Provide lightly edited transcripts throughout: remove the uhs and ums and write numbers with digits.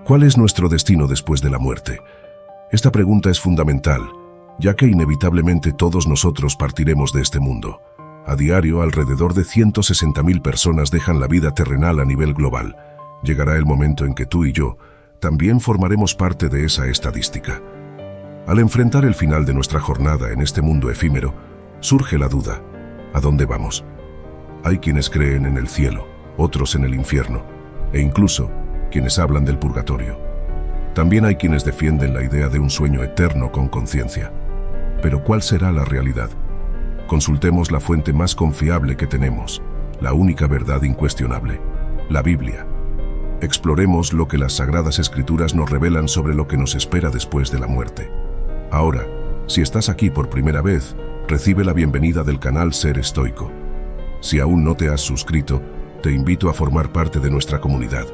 ¿Cuál es nuestro destino después de la muerte? Esta pregunta es fundamental, ya que inevitablemente todos nosotros partiremos de este mundo. A diario, alrededor de 160.000 personas dejan la vida terrenal a nivel global. Llegará el momento en que tú y yo también formaremos parte de esa estadística. Al enfrentar el final de nuestra jornada en este mundo efímero, surge la duda: ¿a dónde vamos? Hay quienes creen en el cielo, otros en el infierno, e incluso quienes hablan del purgatorio. También hay quienes defienden la idea de un sueño eterno con conciencia. Pero ¿cuál será la realidad? Consultemos la fuente más confiable que tenemos, la única verdad incuestionable, la Biblia. Exploremos lo que las Sagradas Escrituras nos revelan sobre lo que nos espera después de la muerte. Ahora, si estás aquí por primera vez, recibe la bienvenida del canal Ser Estoico. Si aún no te has suscrito, te invito a formar parte de nuestra comunidad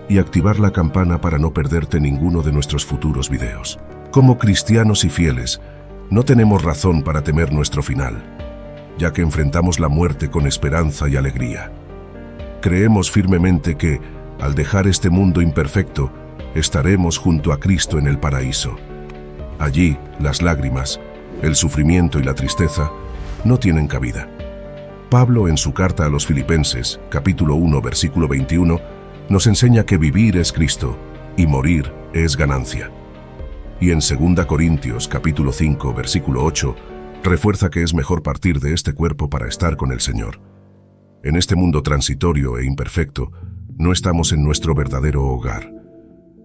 y activar la campana para no perderte ninguno de nuestros futuros videos. Como cristianos y fieles, no tenemos razón para temer nuestro final, ya que enfrentamos la muerte con esperanza y alegría. Creemos firmemente que, al dejar este mundo imperfecto, estaremos junto a Cristo en el paraíso. Allí, las lágrimas, el sufrimiento y la tristeza no tienen cabida. Pablo, en su carta a los Filipenses, capítulo 1, versículo 21, nos enseña que vivir es Cristo y morir es ganancia. Y en 2 Corintios, capítulo 5, versículo 8, refuerza que es mejor partir de este cuerpo para estar con el Señor. En este mundo transitorio e imperfecto, no estamos en nuestro verdadero hogar.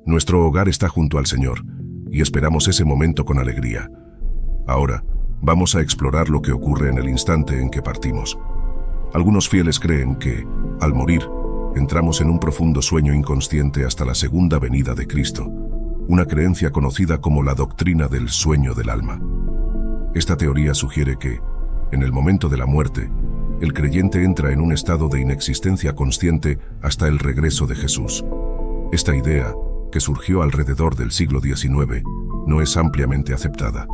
Nuestro hogar está junto al Señor, y esperamos ese momento con alegría. Ahora, vamos a explorar lo que ocurre en el instante en que partimos. Algunos fieles creen que, al morir, entramos en un profundo sueño inconsciente hasta la segunda venida de Cristo, una creencia conocida como la doctrina del sueño del alma. Esta teoría sugiere que, en el momento de la muerte, el creyente entra en un estado de inexistencia consciente hasta el regreso de Jesús. Esta idea, que surgió alrededor del siglo XIX, no es ampliamente aceptada.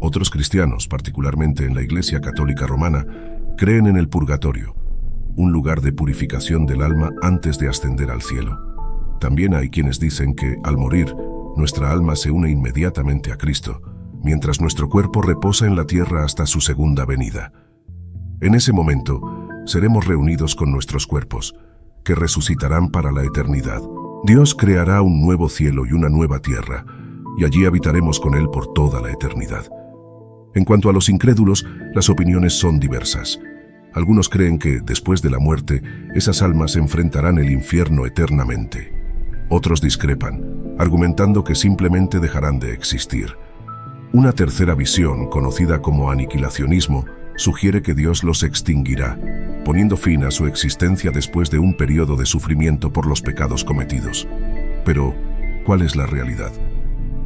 Otros cristianos, particularmente en la Iglesia Católica Romana, creen en el purgatorio, un lugar de purificación del alma antes de ascender al cielo. También hay quienes dicen que, al morir, nuestra alma se une inmediatamente a Cristo, mientras nuestro cuerpo reposa en la tierra hasta su segunda venida. En ese momento, seremos reunidos con nuestros cuerpos, que resucitarán para la eternidad. Dios creará un nuevo cielo y una nueva tierra, y allí habitaremos con Él por toda la eternidad. En cuanto a los incrédulos, las opiniones son diversas. Algunos creen que, después de la muerte, esas almas enfrentarán el infierno eternamente. Otros discrepan, argumentando que simplemente dejarán de existir. Una tercera visión, conocida como aniquilacionismo, sugiere que Dios los extinguirá, poniendo fin a su existencia después de un periodo de sufrimiento por los pecados cometidos. Pero, ¿cuál es la realidad?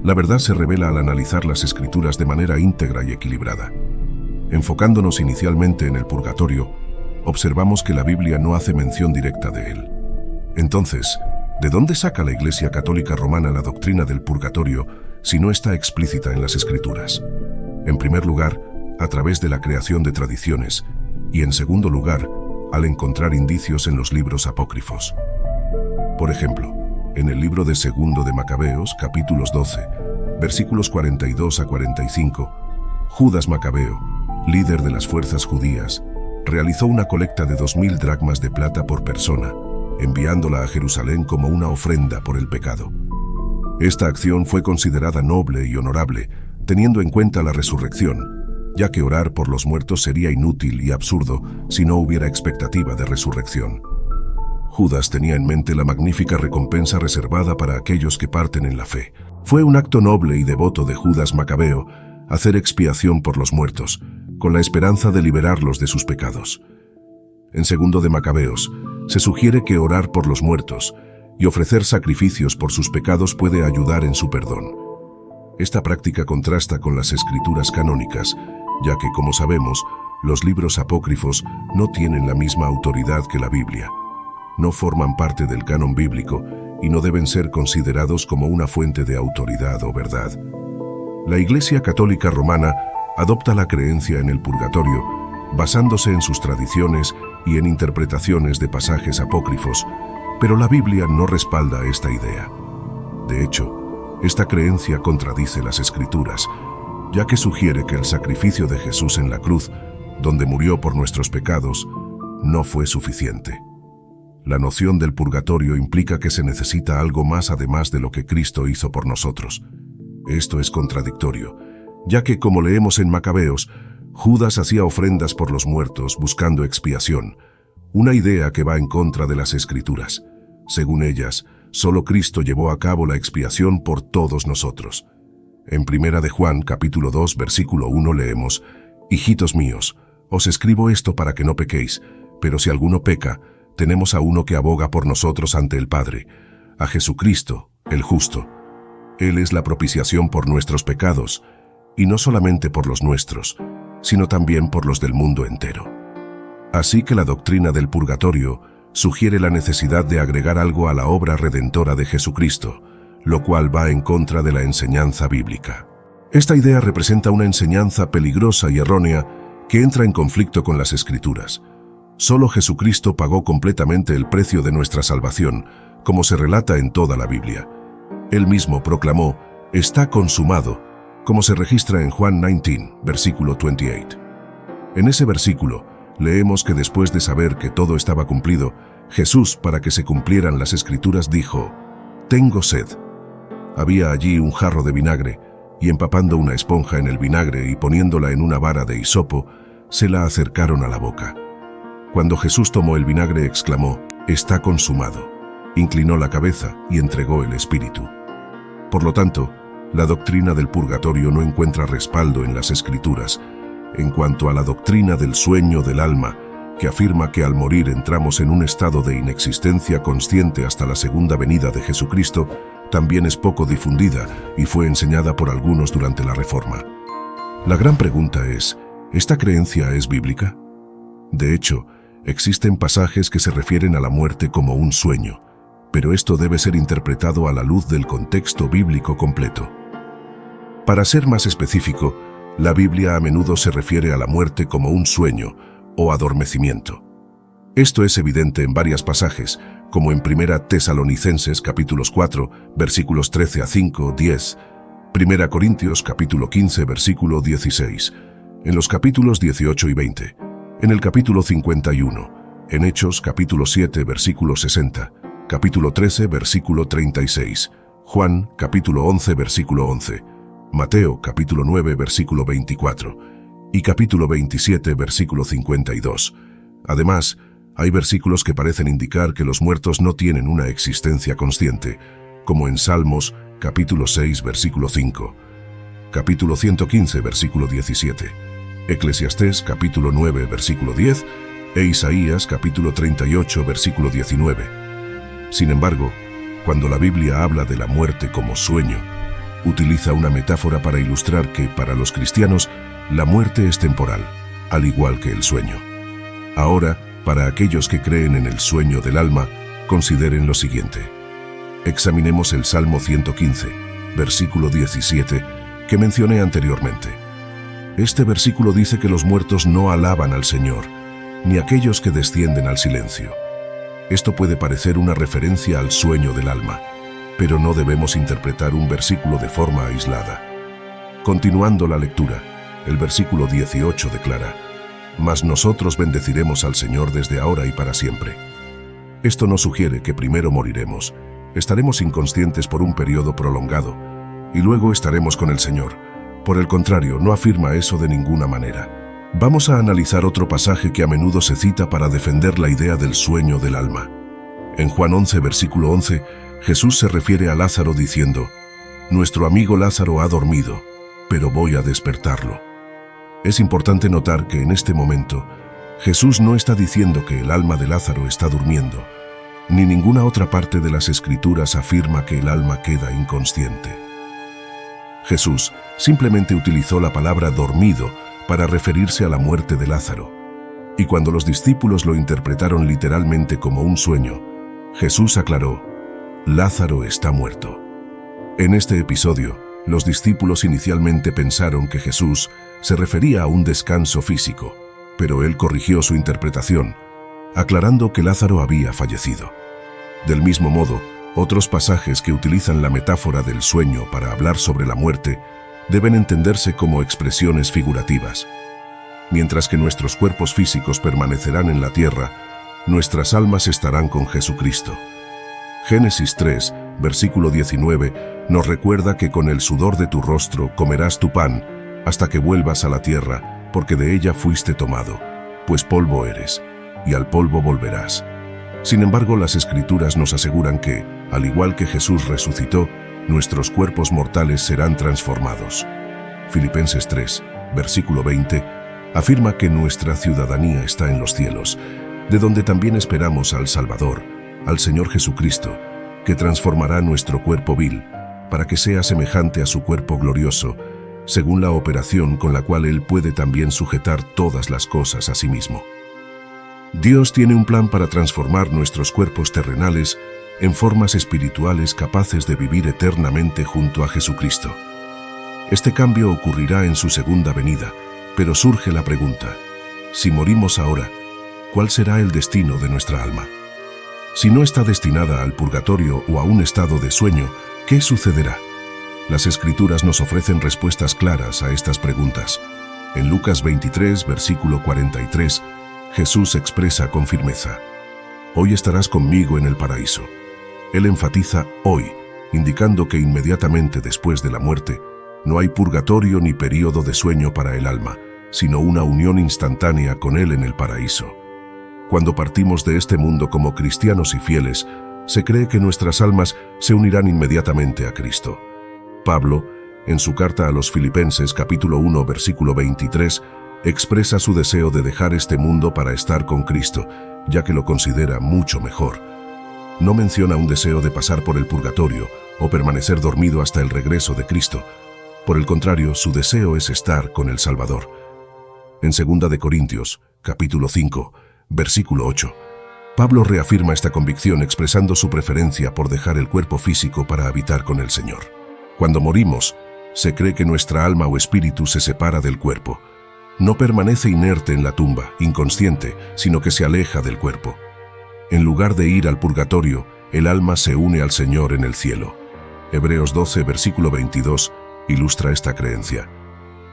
La verdad se revela al analizar las Escrituras de manera íntegra y equilibrada. Enfocándonos inicialmente en el purgatorio, observamos que la Biblia no hace mención directa de él. Entonces, ¿de dónde saca la Iglesia Católica Romana la doctrina del purgatorio si no está explícita en las Escrituras? En primer lugar, a través de la creación de tradiciones, y en segundo lugar, al encontrar indicios en los libros apócrifos. Por ejemplo, en el libro de 2 de Macabeos, capítulos 12, versículos 42 a 45, Judas Macabeo, líder de las fuerzas judías, realizó una colecta de 2.000 dracmas de plata por persona, enviándola a Jerusalén como una ofrenda por el pecado. Esta acción fue considerada noble y honorable, teniendo en cuenta la resurrección, ya que orar por los muertos sería inútil y absurdo si no hubiera expectativa de resurrección. Judas tenía en mente la magnífica recompensa reservada para aquellos que parten en la fe. Fue un acto noble y devoto de Judas Macabeo hacer expiación por los muertos, con la esperanza de liberarlos de sus pecados. En 2 de Macabeos, se sugiere que orar por los muertos y ofrecer sacrificios por sus pecados puede ayudar en su perdón. Esta práctica contrasta con las Escrituras canónicas, ya que, como sabemos, los libros apócrifos no tienen la misma autoridad que la Biblia. No forman parte del canon bíblico y no deben ser considerados como una fuente de autoridad o verdad. La Iglesia Católica Romana adopta la creencia en el purgatorio, basándose en sus tradiciones y en interpretaciones de pasajes apócrifos, pero la Biblia no respalda esta idea. De hecho, esta creencia contradice las Escrituras, ya que sugiere que el sacrificio de Jesús en la cruz, donde murió por nuestros pecados, no fue suficiente. La noción del purgatorio implica que se necesita algo más además de lo que Cristo hizo por nosotros. Esto es contradictorio, ya que, como leemos en Macabeos, Judas hacía ofrendas por los muertos buscando expiación, una idea que va en contra de las Escrituras. Según ellas, solo Cristo llevó a cabo la expiación por todos nosotros. En 1 de Juan, capítulo 2, versículo 1 leemos: «Hijitos míos, os escribo esto para que no pequéis, pero si alguno peca, tenemos a uno que aboga por nosotros ante el Padre, a Jesucristo, el justo. Él es la propiciación por nuestros pecados, y no solamente por los nuestros, sino también por los del mundo entero». Así que la doctrina del purgatorio sugiere la necesidad de agregar algo a la obra redentora de Jesucristo, lo cual va en contra de la enseñanza bíblica. Esta idea representa una enseñanza peligrosa y errónea que entra en conflicto con las Escrituras. Solo Jesucristo pagó completamente el precio de nuestra salvación, como se relata en toda la Biblia. Él mismo proclamó: «Está consumado», como se registra en Juan 19, versículo 28. En ese versículo, leemos que después de saber que todo estaba cumplido, Jesús, para que se cumplieran las Escrituras, dijo: «Tengo sed». Había allí un jarro de vinagre, y empapando una esponja en el vinagre y poniéndola en una vara de hisopo, se la acercaron a la boca. Cuando Jesús tomó el vinagre, exclamó: «Está consumado». Inclinó la cabeza y entregó el espíritu. Por lo tanto, la doctrina del purgatorio no encuentra respaldo en las Escrituras. En cuanto a la doctrina del sueño del alma, que afirma que al morir entramos en un estado de inexistencia consciente hasta la segunda venida de Jesucristo, también es poco difundida y fue enseñada por algunos durante la Reforma. La gran pregunta es: ¿esta creencia es bíblica? De hecho, existen pasajes que se refieren a la muerte como un sueño, pero esto debe ser interpretado a la luz del contexto bíblico completo. Para ser más específico, la Biblia a menudo se refiere a la muerte como un sueño o adormecimiento. Esto es evidente en varios pasajes, como en 1 Tesalonicenses capítulos 4, versículos 13 a 5, 10, 1 Corintios capítulo 15, versículo 16, en los capítulos 18 y 20, en el capítulo 51, en Hechos capítulo 7, versículo 60, capítulo 13, versículo 36, Juan capítulo 11, versículo 11, Mateo capítulo 9, versículo 24 y capítulo 27, versículo 52. Además, hay versículos que parecen indicar que los muertos no tienen una existencia consciente, como en Salmos capítulo 6, versículo 5, capítulo 115, versículo 17, Eclesiastés capítulo 9, versículo 10 e Isaías capítulo 38, versículo 19. Sin embargo, cuando la Biblia habla de la muerte como sueño, utiliza una metáfora para ilustrar que, para los cristianos, la muerte es temporal, al igual que el sueño. Ahora, para aquellos que creen en el sueño del alma, consideren lo siguiente. Examinemos el Salmo 115, versículo 17, que mencioné anteriormente. Este versículo dice que los muertos no alaban al Señor, ni aquellos que descienden al silencio. Esto puede parecer una referencia al sueño del alma, pero no debemos interpretar un versículo de forma aislada. Continuando la lectura, el versículo 18 declara: «Mas nosotros bendeciremos al Señor desde ahora y para siempre». Esto no sugiere que primero moriremos, estaremos inconscientes por un periodo prolongado, y luego estaremos con el Señor. Por el contrario, no afirma eso de ninguna manera. Vamos a analizar otro pasaje que a menudo se cita para defender la idea del sueño del alma. En Juan 11, versículo 11, Jesús se refiere a Lázaro diciendo: «Nuestro amigo Lázaro ha dormido, pero voy a despertarlo». Es importante notar que en este momento, Jesús no está diciendo que el alma de Lázaro está durmiendo, ni ninguna otra parte de las Escrituras afirma que el alma queda inconsciente. Jesús simplemente utilizó la palabra dormido para referirse a la muerte de Lázaro. Y cuando los discípulos lo interpretaron literalmente como un sueño, Jesús aclaró: «Lázaro está muerto». En este episodio, los discípulos inicialmente pensaron que Jesús se refería a un descanso físico, pero él corrigió su interpretación, aclarando que Lázaro había fallecido. Del mismo modo, Otros pasajes que utilizan la metáfora del sueño para hablar sobre la muerte deben entenderse como expresiones figurativas. Mientras que nuestros cuerpos físicos permanecerán en la tierra, nuestras almas estarán con Jesucristo. Génesis 3, versículo 19, nos recuerda que con el sudor de tu rostro comerás tu pan hasta que vuelvas a la tierra, porque de ella fuiste tomado, pues polvo eres, y al polvo volverás. Sin embargo, las Escrituras nos aseguran que, al igual que Jesús resucitó, nuestros cuerpos mortales serán transformados. Filipenses 3, versículo 20, afirma que nuestra ciudadanía está en los cielos, de donde también esperamos al Salvador, al Señor Jesucristo, que transformará nuestro cuerpo vil para que sea semejante a su cuerpo glorioso, según la operación con la cual Él puede también sujetar todas las cosas a sí mismo. Dios tiene un plan para transformar nuestros cuerpos terrenales en formas espirituales capaces de vivir eternamente junto a Jesucristo. Este cambio ocurrirá en su segunda venida, pero surge la pregunta: si morimos ahora, ¿cuál será el destino de nuestra alma? Si no está destinada al purgatorio o a un estado de sueño, ¿qué sucederá? Las Escrituras nos ofrecen respuestas claras a estas preguntas. En Lucas 23, versículo 43, Jesús expresa con firmeza: «Hoy estarás conmigo en el paraíso». Él enfatiza «hoy», indicando que inmediatamente después de la muerte no hay purgatorio ni período de sueño para el alma, sino una unión instantánea con Él en el paraíso. Cuando partimos de este mundo como cristianos y fieles, se cree que nuestras almas se unirán inmediatamente a Cristo. Pablo, en su carta a los Filipenses capítulo 1, versículo 23, expresa su deseo de dejar este mundo para estar con Cristo, ya que lo considera mucho mejor. No menciona un deseo de pasar por el purgatorio o permanecer dormido hasta el regreso de Cristo. Por el contrario, su deseo es estar con el Salvador. En 2 de Corintios, capítulo 5, versículo 8, Pablo reafirma esta convicción expresando su preferencia por dejar el cuerpo físico para habitar con el Señor. Cuando morimos, se cree que nuestra alma o espíritu se separa del cuerpo. No permanece inerte en la tumba, inconsciente, sino que se aleja del cuerpo. En lugar de ir al purgatorio, el alma se une al Señor en el cielo. Hebreos 12, versículo 22, ilustra esta creencia.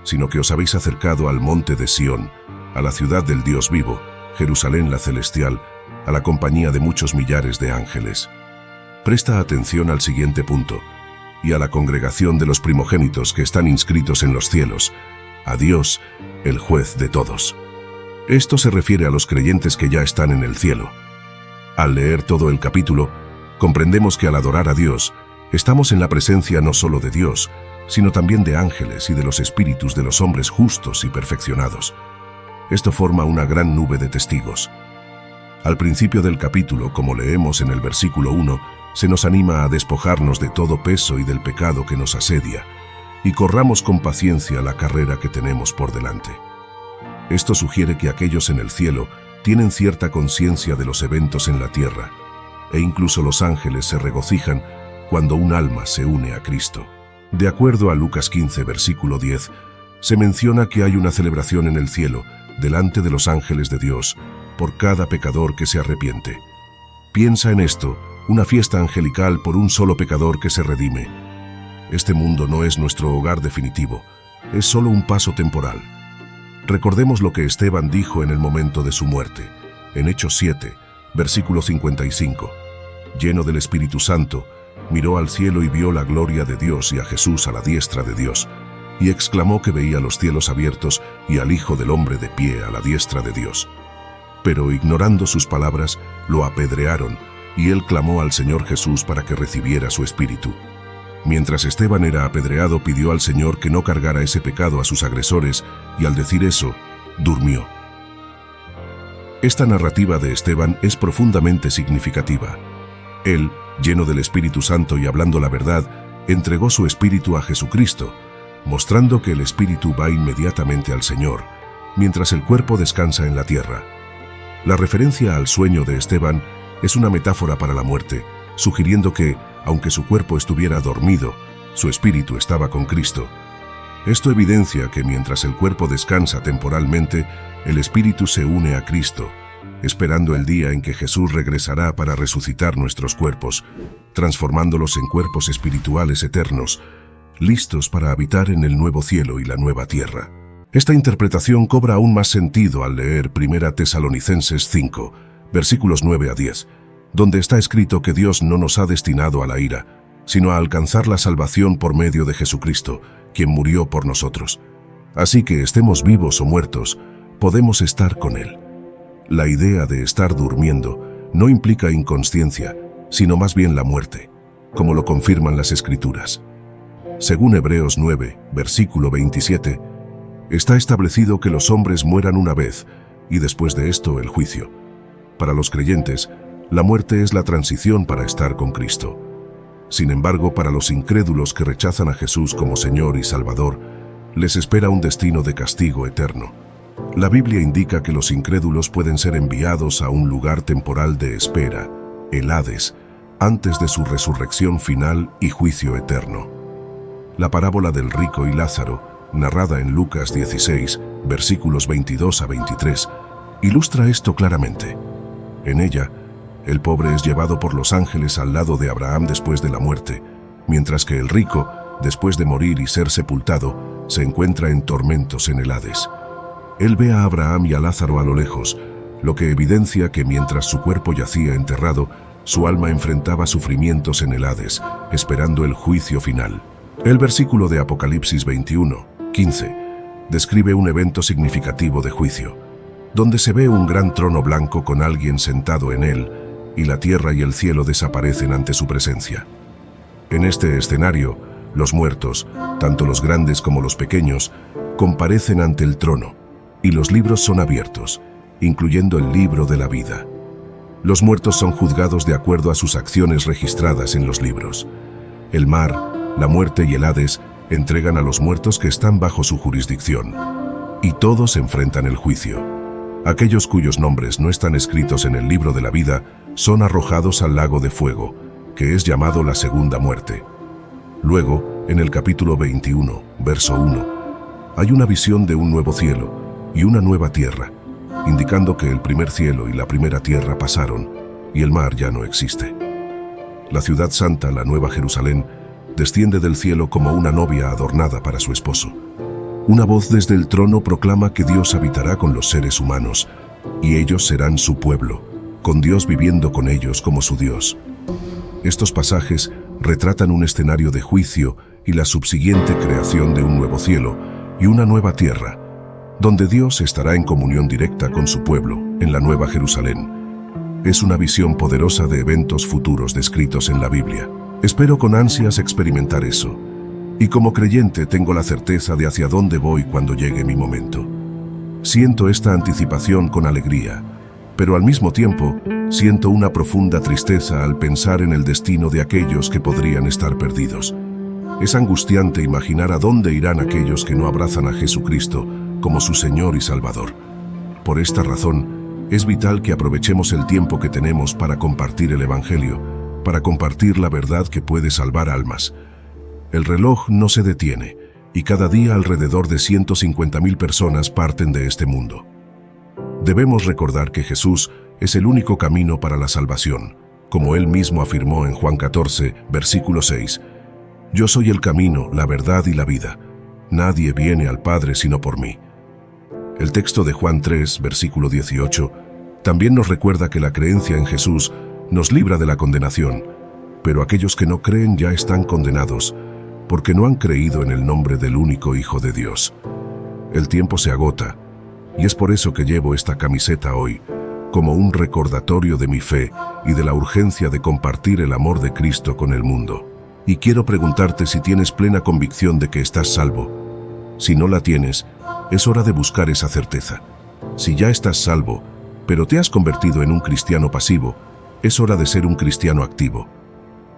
Sino que os habéis acercado al monte de Sión, a la ciudad del Dios vivo, Jerusalén la celestial, a la compañía de muchos millares de ángeles. Presta atención al siguiente punto: y a la congregación de los primogénitos que están inscritos en los cielos, a Dios, el juez de todos. Esto se refiere a los creyentes que ya están en el cielo. Al leer todo el capítulo, comprendemos que al adorar a Dios, estamos en la presencia no solo de Dios, sino también de ángeles y de los espíritus de los hombres justos y perfeccionados. Esto forma una gran nube de testigos. Al principio del capítulo, como leemos en el versículo 1, se nos anima a despojarnos de todo peso y del pecado que nos asedia, y corramos con paciencia la carrera que tenemos por delante. Esto sugiere que aquellos en el cielo tienen cierta conciencia de los eventos en la tierra, e incluso los ángeles se regocijan cuando un alma se une a Cristo. De acuerdo a Lucas 15, versículo 10, se menciona que hay una celebración en el cielo, delante de los ángeles de Dios, por cada pecador que se arrepiente. Piensa en esto: una fiesta angelical por un solo pecador que se redime. Este mundo no es nuestro hogar definitivo, es solo un paso temporal. Recordemos lo que Esteban dijo en el momento de su muerte, en Hechos 7, versículo 55. Lleno del Espíritu Santo, miró al cielo y vio la gloria de Dios y a Jesús a la diestra de Dios, y exclamó que veía los cielos abiertos y al Hijo del Hombre de pie a la diestra de Dios. Pero ignorando sus palabras, lo apedrearon, y él clamó al Señor Jesús para que recibiera su espíritu. Mientras Esteban era apedreado, pidió al Señor que no cargara ese pecado a sus agresores, y al decir eso, durmió. Esta narrativa de Esteban es profundamente significativa. Él, lleno del Espíritu Santo y hablando la verdad, entregó su espíritu a Jesucristo, mostrando que el espíritu va inmediatamente al Señor, mientras el cuerpo descansa en la tierra. La referencia al sueño de Esteban es una metáfora para la muerte, sugiriendo que, aunque su cuerpo estuviera dormido, su espíritu estaba con Cristo. Esto evidencia que mientras el cuerpo descansa temporalmente, el espíritu se une a Cristo, esperando el día en que Jesús regresará para resucitar nuestros cuerpos, transformándolos en cuerpos espirituales eternos, listos para habitar en el nuevo cielo y la nueva tierra. Esta interpretación cobra aún más sentido al leer 1 Tesalonicenses 5, versículos 9 a 10, donde está escrito que Dios no nos ha destinado a la ira, sino a alcanzar la salvación por medio de Jesucristo, quien murió por nosotros. Así que estemos vivos o muertos, podemos estar con Él. La idea de estar durmiendo no implica inconsciencia, sino más bien la muerte, como lo confirman las Escrituras. Según Hebreos 9, versículo 27, está establecido que los hombres mueran una vez, y después de esto el juicio. Para los creyentes, la muerte es la transición para estar con Cristo. Sin embargo, para los incrédulos que rechazan a Jesús como Señor y Salvador, les espera un destino de castigo eterno. La Biblia indica que los incrédulos pueden ser enviados a un lugar temporal de espera, el Hades, antes de su resurrección final y juicio eterno. La parábola del rico y Lázaro, narrada en Lucas 16, versículos 22 a 23, ilustra esto claramente. En ella, el pobre es llevado por los ángeles al lado de Abraham después de la muerte, mientras que el rico, después de morir y ser sepultado, se encuentra en tormentos en el Hades. Él ve a Abraham y a Lázaro a lo lejos, lo que evidencia que mientras su cuerpo yacía enterrado, su alma enfrentaba sufrimientos en el Hades, esperando el juicio final. El versículo de Apocalipsis 21, 15, describe un evento significativo de juicio, donde se ve un gran trono blanco con alguien sentado en él, y la tierra y el cielo desaparecen ante su presencia. En este escenario, los muertos, tanto los grandes como los pequeños, comparecen ante el trono, y los libros son abiertos, incluyendo el libro de la vida. Los muertos son juzgados de acuerdo a sus acciones registradas en los libros. El mar, la muerte y el Hades entregan a los muertos que están bajo su jurisdicción, y todos enfrentan el juicio. Aquellos cuyos nombres no están escritos en el libro de la vida son arrojados al lago de fuego, que es llamado la segunda muerte. Luego, en el capítulo 21, verso 1, hay una visión de un nuevo cielo y una nueva tierra, indicando que el primer cielo y la primera tierra pasaron y el mar ya no existe. La ciudad santa, la Nueva Jerusalén, desciende del cielo como una novia adornada para su esposo. Una voz desde el trono proclama que Dios habitará con los seres humanos, y ellos serán su pueblo, con Dios viviendo con ellos como su Dios. Estos pasajes retratan un escenario de juicio y la subsiguiente creación de un nuevo cielo y una nueva tierra, donde Dios estará en comunión directa con su pueblo, en la Nueva Jerusalén. Es una visión poderosa de eventos futuros descritos en la Biblia. Espero con ansias experimentar eso. Y como creyente tengo la certeza de hacia dónde voy cuando llegue mi momento. Siento esta anticipación con alegría, pero al mismo tiempo siento una profunda tristeza al pensar en el destino de aquellos que podrían estar perdidos. Es angustiante imaginar a dónde irán aquellos que no abrazan a Jesucristo como su Señor y Salvador. Por esta razón, es vital que aprovechemos el tiempo que tenemos para compartir el Evangelio, para compartir la verdad que puede salvar almas. El reloj no se detiene, y cada día alrededor de 150.000 personas parten de este mundo. Debemos recordar que Jesús es el único camino para la salvación, como Él mismo afirmó en Juan 14, versículo 6. Yo soy el camino, la verdad y la vida. Nadie viene al Padre sino por mí. El texto de Juan 3, versículo 18, también nos recuerda que la creencia en Jesús nos libra de la condenación, pero aquellos que no creen ya están condenados, porque no han creído en el nombre del único Hijo de Dios. El tiempo se agota, y es por eso que llevo esta camiseta hoy, como un recordatorio de mi fe y de la urgencia de compartir el amor de Cristo con el mundo. Y quiero preguntarte si tienes plena convicción de que estás salvo. Si no la tienes, es hora de buscar esa certeza. Si ya estás salvo, pero te has convertido en un cristiano pasivo, es hora de ser un cristiano activo.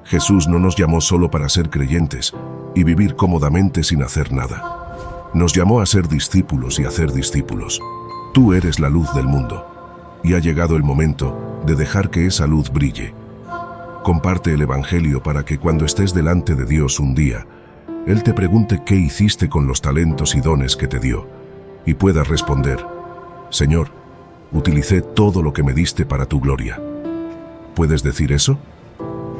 Jesús no nos llamó solo para ser creyentes y vivir cómodamente sin hacer nada. Nos llamó a ser discípulos y hacer discípulos. Tú eres la luz del mundo, y ha llegado el momento de dejar que esa luz brille. Comparte el Evangelio para que cuando estés delante de Dios un día, Él te pregunte qué hiciste con los talentos y dones que te dio, y puedas responder: Señor, utilicé todo lo que me diste para tu gloria. ¿Puedes decir eso?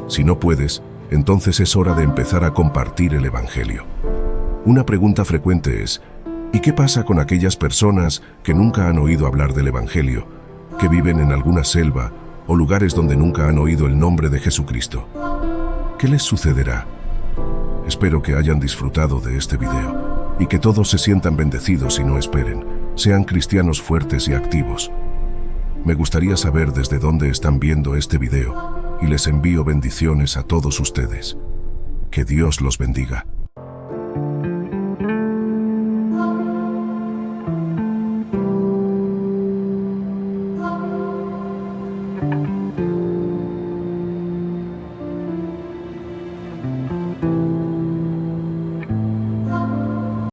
Si no puedes, entonces es hora de empezar a compartir el Evangelio. Una pregunta frecuente es, ¿y qué pasa con aquellas personas que nunca han oído hablar del Evangelio, que viven en alguna selva o lugares donde nunca han oído el nombre de Jesucristo? ¿Qué les sucederá? Espero que hayan disfrutado de este video y que todos se sientan bendecidos y no esperen. Sean cristianos fuertes y activos. Me gustaría saber desde dónde están viendo este video y les envío bendiciones a todos ustedes. Que Dios los bendiga.